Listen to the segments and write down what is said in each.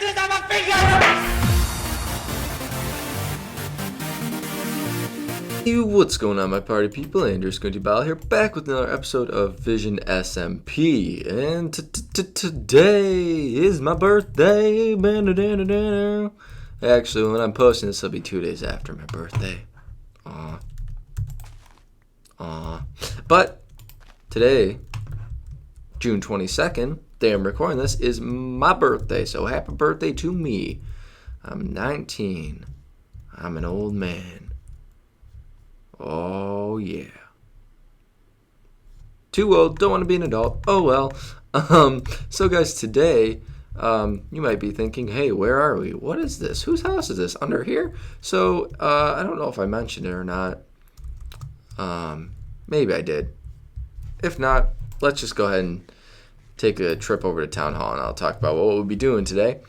this, I'm a figure! Hey, what's going on, my party people? Andrew Squinty here, back with another episode of Vision SMP. And today is my birthday. Actually, when I'm posting this, it'll be 2 days after my birthday. Aw. But today, June 22nd, day I'm recording this, is my birthday. So happy birthday to me. I'm 19. I'm an old man. Oh, yeah. Too old, don't want to be an adult. Oh, well. So, guys, today, you might be thinking, hey, where are we? What is this? Whose house is this? Under here? So, I don't know if I mentioned it or not. Maybe I did. If not, let's just go ahead and take a trip over to Town Hall, and I'll talk about what we'll be doing today.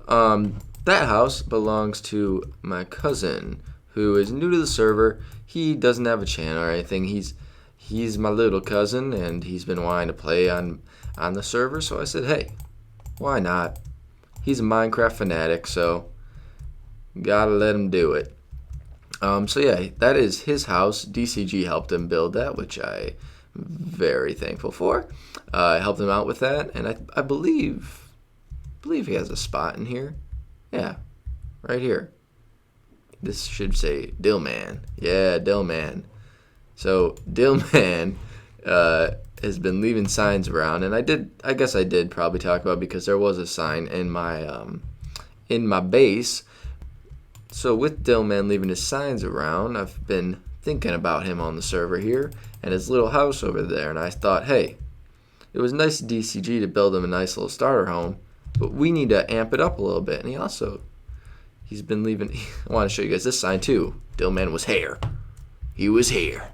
That house belongs to my cousin, who is new to the server. He doesn't have a channel or anything. He's my little cousin, and he's been wanting to play on the server. So I said, hey, why not? He's a Minecraft fanatic, so gotta let him do it. So yeah, that is his house. DCG helped him build that, which I'm very thankful for. I helped him out with that, and I believe he has a spot in here. Yeah, right here. This should say Dillman. Yeah, Dillman. So Dillman has been leaving signs around, and I guess I did probably talk about it because there was a sign in my base. So with Dillman leaving his signs around, I've been thinking about him on the server here and his little house over there, and I thought, hey, it was nice of DCG to build him a nice little starter home, but we need to amp it up a little bit. And he's been leaving. I want to show you guys this sign too. Dillman was here. He was here.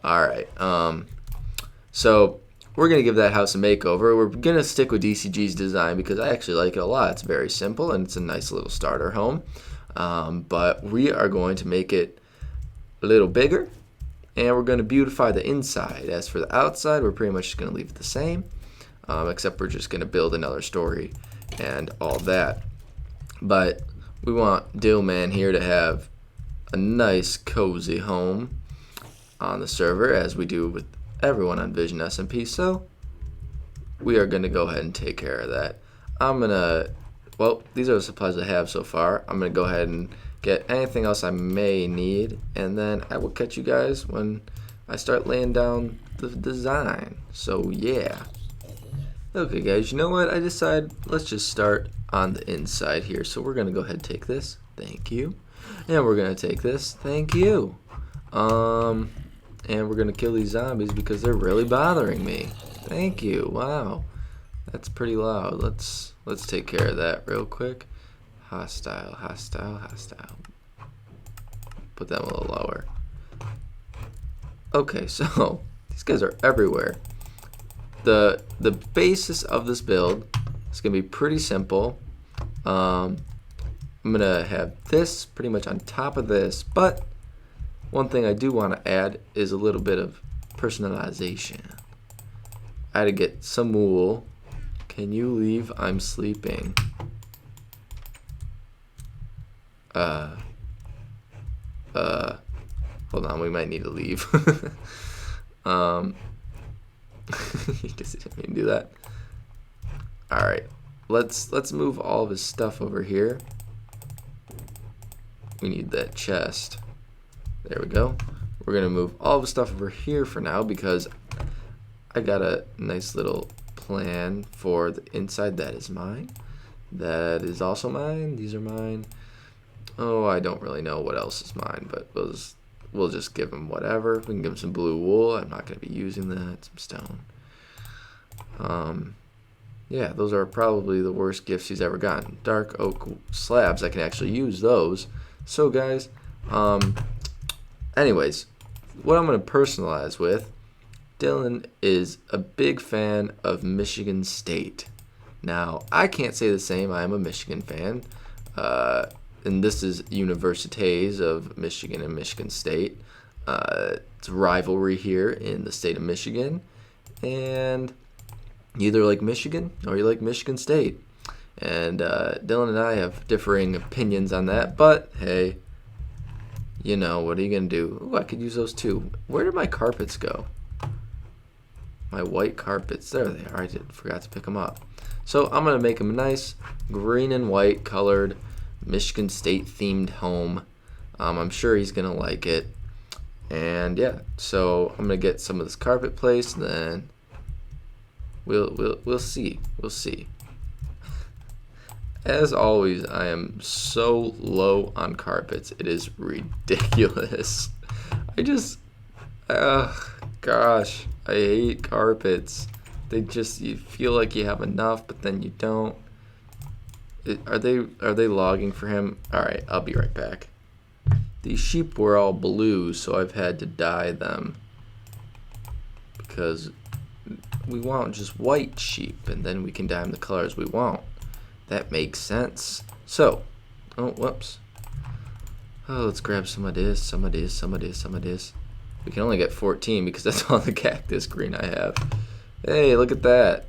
All right. So we're gonna give that house a makeover. We're gonna stick with DCG's design because I actually like it a lot. It's very simple and it's a nice little starter home. But we are going to make it a little bigger, and we're going to beautify the inside. As for the outside, we're pretty much just going to leave it the same, except we're just going to build another story and all that. But we want Dillman here to have a nice, cozy home on the server, as we do with everyone on Vision SMP. So we are going to go ahead and take care of that. Well, these are the supplies I have so far. I'm going to go ahead and get anything else I may need, and then I will catch you guys when I start laying down the design. So, yeah. Okay, guys, you know what? I decided let's just start on the inside here. So we're going to go ahead and take this. Thank you. And we're going to take this. Thank you. And we're going to kill these zombies because they're really bothering me. Thank you. Wow. That's pretty loud. Let's take care of that real quick. Hostile. Put them a little lower. Okay, so these guys are everywhere. The basis of this build is gonna be pretty simple. I'm gonna have this pretty much on top of this, but one thing I do want to add is a little bit of personalization. I had to get some wool. Can you leave? I'm sleeping. Hold on, we might need to leave. He just didn't mean to do that. Alright. Let's move all of his stuff over here. We need that chest. There we go. We're gonna move all of the stuff over here for now because I got a nice little plan for the inside. That is mine. That is also mine. These are mine. Oh, I don't really know what else is mine, but we'll just give him whatever. We can give him some blue wool. I'm not going to be using that. Some stone. Yeah, those are probably the worst gifts he's ever gotten. Dark oak slabs. I can actually use those. So, guys, anyways, what I'm going to personalize with, Dylan is a big fan of Michigan State. Now, I can't say the same. I am a Michigan fan. And this is Universités of Michigan and Michigan State. It's a rivalry here in the state of Michigan. And you either like Michigan or you like Michigan State. And Dylan and I have differing opinions on that, but hey, you know, what are you going to do? Ooh, I could use those too. Where did my carpets go? My white carpets. There they are. I forgot to pick them up. So I'm going to make them a nice green and white colored Michigan State themed home. I'm sure he's going to like it. And yeah, so I'm going to get some of this carpet placed, and then we'll see. We'll see. As always, I am so low on carpets. It is ridiculous. Gosh, I hate carpets. You feel like you have enough, but then you don't. Are they logging for him? All right, I'll be right back. These sheep were all blue, so I've had to dye them because we want just white sheep, and then we can dye them the colors we want. That makes sense. So, oh, whoops. Oh, let's grab some of this, some of this, some of this, some of this. We can only get 14 because that's all the cactus green I have. Hey, look at that.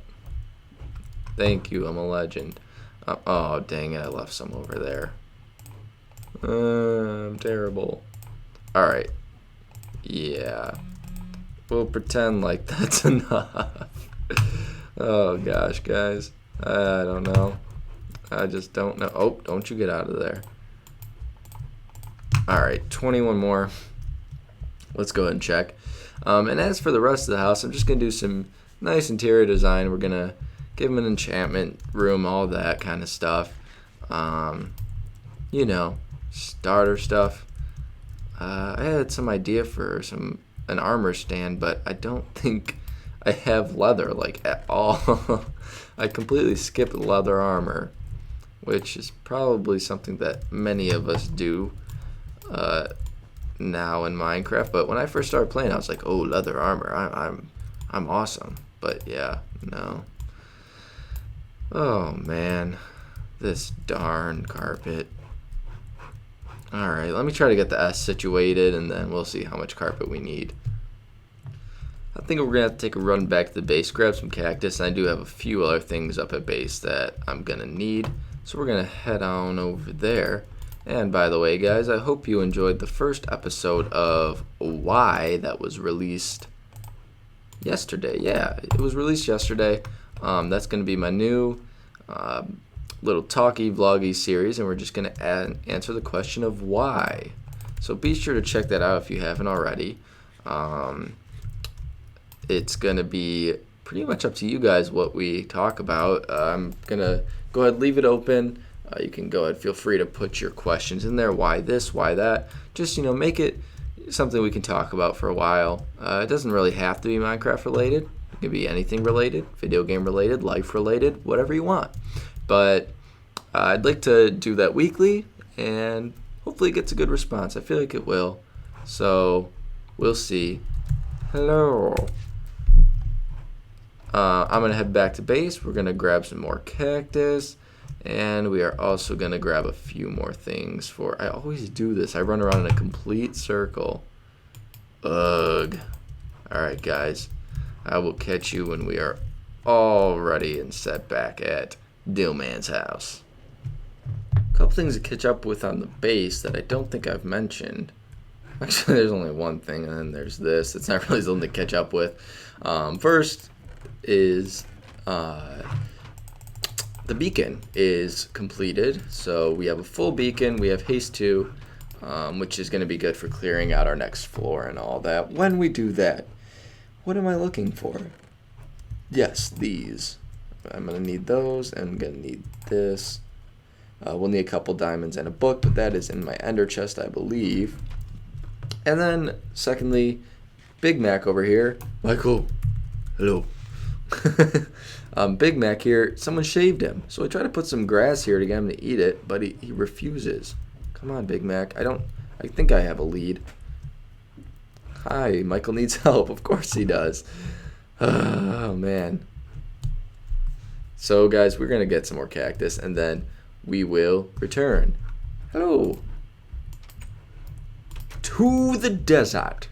Thank you, I'm a legend. Oh, dang it, I left some over there. I'm terrible. Alright. Yeah. We'll pretend like that's enough. Oh, gosh, guys. I don't know. I just don't know. Oh, don't you get out of there. Alright, 21 more. Let's go ahead and check. And as for the rest of the house, I'm just going to do some nice interior design. We're going to give him an enchantment room, all that kind of stuff. You know, starter stuff. I had some idea for an armor stand, but I don't think I have leather, like, at all. I completely skipped leather armor, which is probably something that many of us do now in Minecraft. But when I first started playing, I was like, oh, leather armor, I'm awesome. But yeah, no. Oh man, this darn carpet. Alright, let me try to get the S situated, and then we'll see how much carpet we need. I think we're going to have to take a run back to the base, grab some cactus, and I do have a few other things up at base that I'm going to need. So we're going to head on over there. And by the way, guys, I hope you enjoyed the first episode of Why that was released yesterday. Yeah, it was released yesterday. That's going to be my new little talky vloggy series, and we're just going to answer the question of why. So be sure to check that out if you haven't already. It's going to be pretty much up to you guys what we talk about. I'm going to go ahead and leave it open. You can go ahead, feel free to put your questions in there. Why this, why that? Just, make it something we can talk about for a while. It doesn't really have to be Minecraft related. It can be anything related, video game related, life related, whatever you want. But I'd like to do that weekly, and hopefully it gets a good response. I feel like it will. So we'll see. Hello. I'm going to head back to base. We're going to grab some more cactus. And we are also going to grab a few more things I always do this. I run around in a complete circle. Ugh. Alright, guys. I will catch you when we are all ready and set back at Dillman's house. A couple things to catch up with on the base that I don't think I've mentioned. Actually, there's only one thing, and then there's this. It's not really something to catch up with. First is the beacon is completed. So we have a full beacon. We have haste 2, which is going to be good for clearing out our next floor and all that. When we do that, what am I looking for? Yes, these. I'm going to need those, and I'm going to need this. We'll need a couple diamonds and a book, but that is in my ender chest, I believe. And then, secondly, Big Mac over here. Michael, hello. Big Mac here, someone shaved him. So I try to put some grass here to get him to eat it, but he refuses. Come on, Big Mac. I think I have a lead. Hi, Michael needs help. Of course he does. Oh, man. So, guys, we're going to get some more cactus, and then we will return. Hello. To the desert.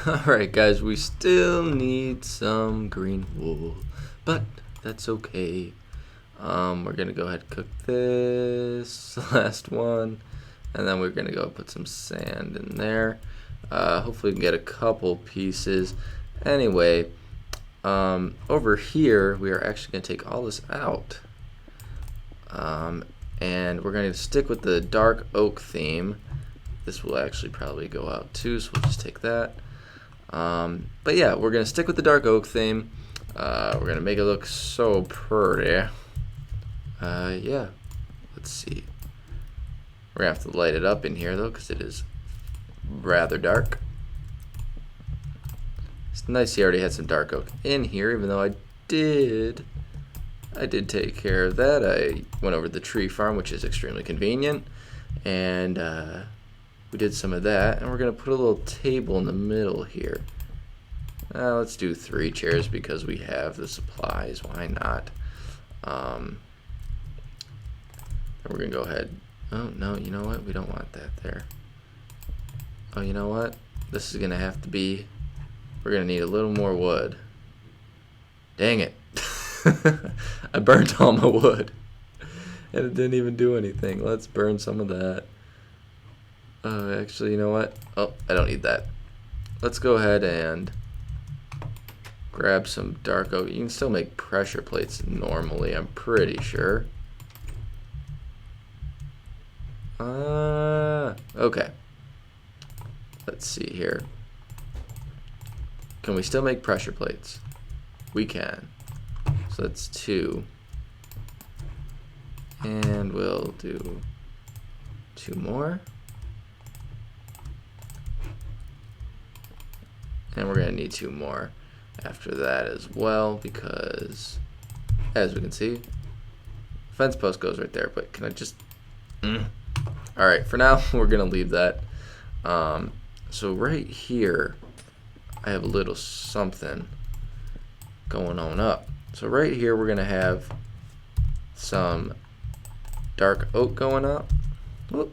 Alright, guys, we still need some green wool, but that's okay. We're gonna go ahead and cook this last one, and then we're gonna go put some sand in there. Hopefully we can get a couple pieces. Anyway, over here we are actually gonna take all this out, and we're gonna stick with the dark oak theme. This will actually probably go out too, so we'll just take that. But yeah, we're gonna stick with the dark oak theme. We're gonna make it look so pretty. Yeah, let's see. We're gonna have to light it up in here though, because it is rather dark. It's nice he already had some dark oak in here, even though I did take care of that. I went over to the tree farm, which is extremely convenient, and we did some of that, and we're gonna put a little table in the middle here. Let's do 3 chairs because we have the supplies. Why not? We're gonna go ahead. Oh no, you know what? We don't want that there. Oh, you know what? This is gonna have to be. We're gonna need a little more wood. Dang it! I burnt all my wood, and it didn't even do anything. Let's burn some of that. Actually, you know what? Oh, I don't need that. Let's go ahead and grab some dark oak. You can still make pressure plates normally, I'm pretty sure. Okay. Let's see here. Can we still make pressure plates? We can. So that's 2. And we'll do 2 more. And we're gonna need 2 more after that as well, because as we can see, fence post goes right there. But can I just Alright, for now we're gonna leave that. So right here I have a little something going on up. So right here we're gonna have some dark oak going up. Whoop.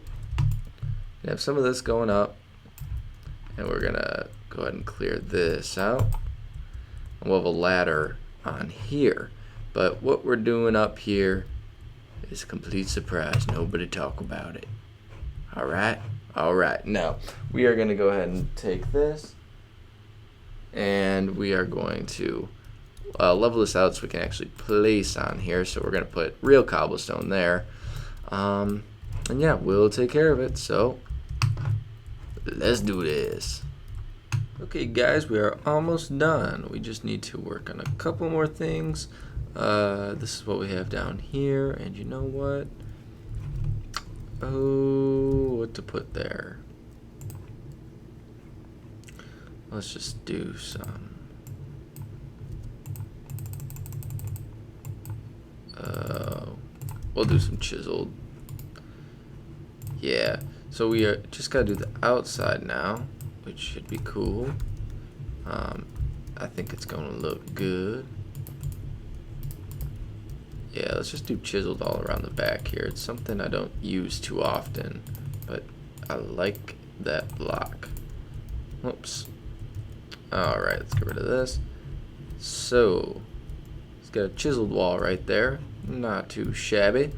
We have some of this going up, and we're gonna go ahead and clear this out. And we'll have a ladder on here, but what we're doing up here is a complete surprise. Nobody talk about it. Alright, now we are going to go ahead and take this, and we are going to level this out so we can actually place on here. So we're going to put real cobblestone there, and yeah, we'll take care of it. So let's do this. Okay guys, we are almost done. We just need to work on a couple more things. This is what we have down here, and you know what? Oh, what to put there? Let's just do some. We'll do some chiseled. Yeah. So we are just gotta do the outside now, which should be cool. I think it's gonna look good. Yeah, let's just do chiseled all around the back here. It's something I don't use too often, but I like that block. Whoops. Alright, let's get rid of this. So, it's got a chiseled wall right there. Not too shabby.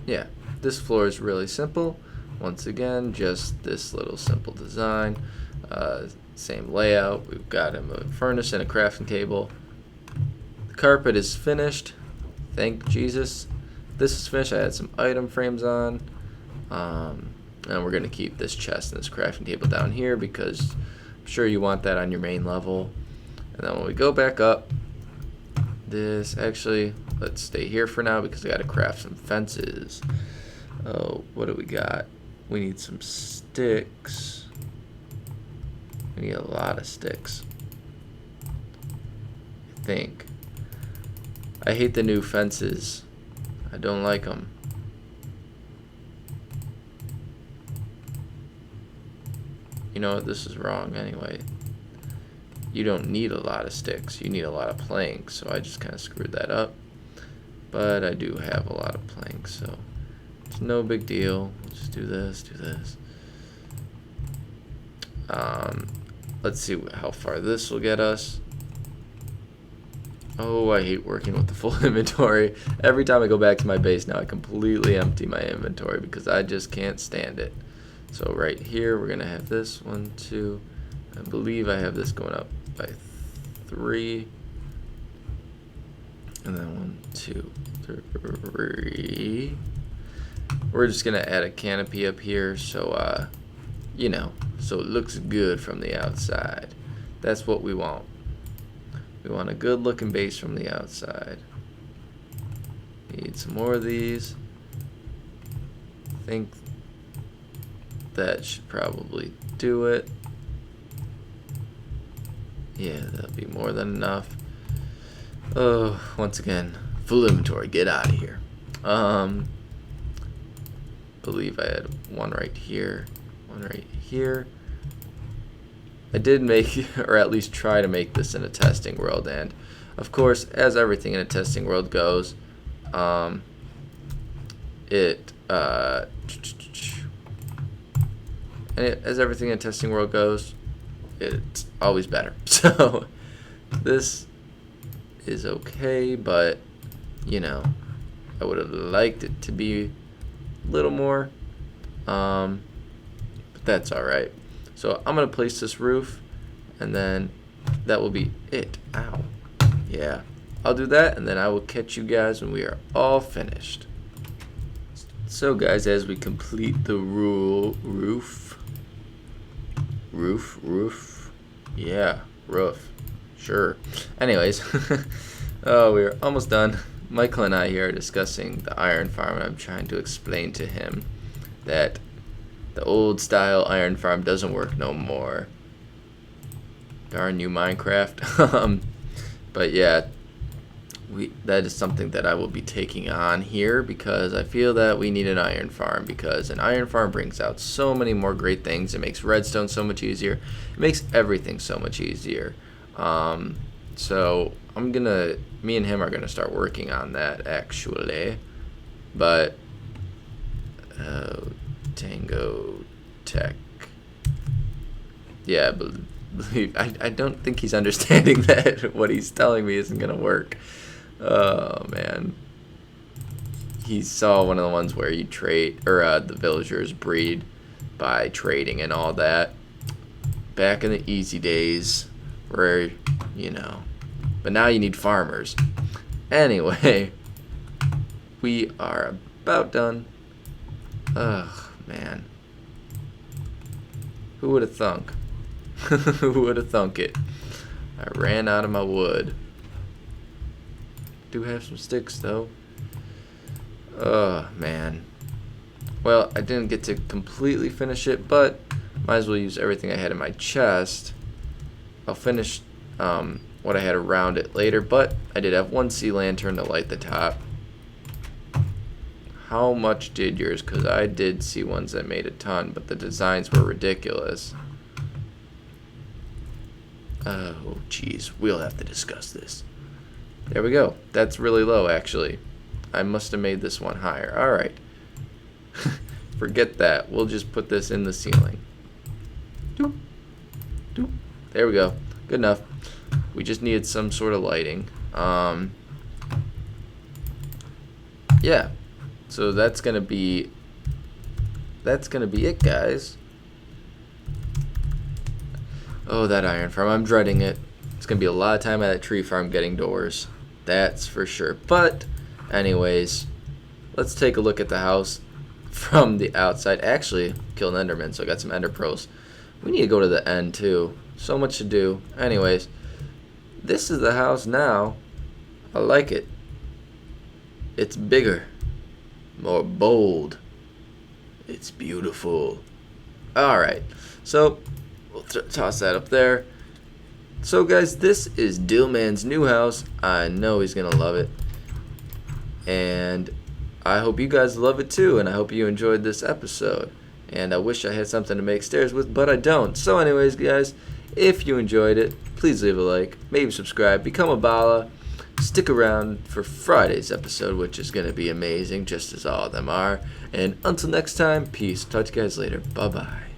Yeah, this floor is really simple. Once again, just this little simple design. Same layout. We've got him a furnace and a crafting table. The carpet is finished. Thank Jesus. This is finished. I had some item frames on. And we're going to keep this chest and this crafting table down here because I'm sure you want that on your main level. And then when we go back up, this actually, let's stay here for now because I got to craft some fences. Oh, what do we got? We need some sticks. We need a lot of sticks, I think. I hate the new fences. I don't like them. You know what? This is wrong anyway. You don't need a lot of sticks. You need a lot of planks. So I just kind of screwed that up. But I do have a lot of planks, so it's no big deal. We'll just do this, do this. Let's see how far this will get us. Oh, I hate working with the full inventory. Every time I go back to my base now, I completely empty my inventory because I just can't stand it. So right here, we're going to have this 1, 2. I believe I have this going up by 3. And then 1, 2, 3. We're just going to add a canopy up here so, you know, so it looks good from the outside. That's what we want. We want a good looking base from the outside. Need some more of these. I think that should probably do it. Yeah, that'll be more than enough. Oh, once again, full inventory, get out of here. Believe I had one right here, one right here. I did make, or at least try to make this in a testing world, and of course, as everything in a testing world goes, as everything in a testing world goes, it's always better. So this is okay, but you know, I would have liked it to be a little more, but that's all right. So I'm gonna place this roof, and then that will be it. Ow. Yeah, I'll do that, and then I will catch you guys when we are all finished. So guys, as we complete the roof, yeah, roof, sure. Anyways, oh, we're almost done. Michael and I here are discussing the iron farm, and I'm trying to explain to him that the old style iron farm doesn't work no more. Darn you, Minecraft. But yeah, that is something that I will be taking on here because I feel that we need an iron farm, because an iron farm brings out so many more great things. It makes redstone so much easier. It makes everything so much easier. So me and him are gonna start working on that actually. But Tango Tech. Yeah, I don't think he's understanding that what he's telling me isn't gonna work. Oh man. He saw one of the ones where you trade, or the villagers breed by trading and all that. Back in the easy days where, you know, but now you need farmers. Anyway, we are about done. Ugh, man. Who would have thunk? Who would have thunk it? I ran out of my wood. Do have some sticks though. Oh man. Well, I didn't get to completely finish it, but might as well use everything I had in my chest. I'll finish what I had around it later, but I did have one sea lantern to light the top. How much did yours? Because I did see ones that made a ton, but the designs were ridiculous. Oh, geez. We'll have to discuss this. There we go. That's really low, actually. I must have made this one higher. All right. Forget that. We'll just put this in the ceiling. Doop. Doop. There we go. Good enough. We just needed some sort of lighting. Yeah. So that's gonna be it, guys. Oh, that iron farm. I'm dreading it. It's gonna be a lot of time at that tree farm getting doors. That's for sure. But anyways, let's take a look at the house from the outside. Actually, killed an enderman, so I got some ender pearls. We need to go to the end too. So much to do. Anyways, this is the house now. I like it. It's bigger, more bold. It's beautiful. Alright, so we'll toss that up there. So guys, this is Dillman's new house. I know he's gonna love it, and I hope you guys love it too, and I hope you enjoyed this episode. And I wish I had something to make stairs with, but I don't. So anyways, guys, if you enjoyed it, please leave a like, maybe subscribe, become a Bala. Stick around for Friday's episode, which is going to be amazing, just as all of them are. And until next time, peace. Talk to you guys later. Bye-bye.